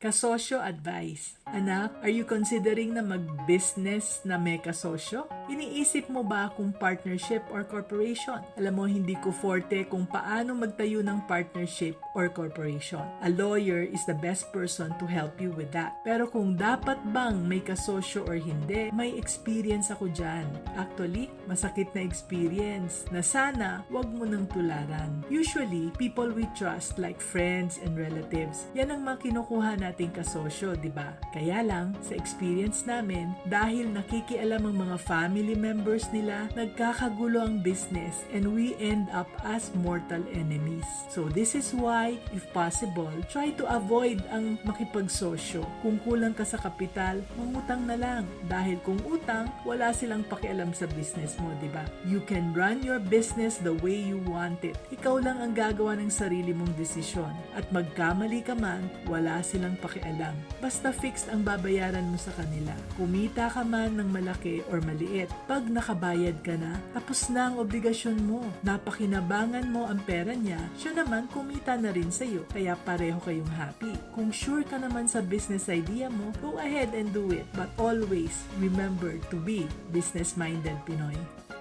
Kasosyo advice. Anak, are you considering na mag-business na may kasosyo? Iniisip mo ba kung partnership or corporation? Alam mo, hindi ko forte kung paano magtayo ng partnership or corporation. A lawyer is the best person to help you with that. Pero kung dapat bang may kasosyo or hindi, may experience ako dyan. Actually, masakit na experience na sana wag mo nang tularan. Usually, people we trust like friends and relatives, yan ang mga kinukuha nating kasosyo, di ba? Kaya lang, sa experience namin, dahil nakikialam ang mga family members nila, nagkakagulo ang business and we end up as mortal enemies. So this is why, if possible, try to avoid ang makipagsosyo. Kung kulang ka sa kapital, mangutang na lang. Dahil kung utang, wala silang pakialam sa business mo, di ba? You can run your business the way you want it. Ikaw lang ang gagawa ng sarili mong desisyon. At magkamali ka man, wala silang pakialam. Basta fixed ang babayaran mo sa kanila. Kumita ka man ng malaki or maliit. Pag nakabayad ka na, tapos na ang obligasyon mo. Napakinabangan mo ang pera niya, siya naman kumita na rin sa'yo. Kaya pareho kayong happy. Kung sure ka naman sa business idea mo, go ahead and do it. But always remember to be business-minded Pinoy.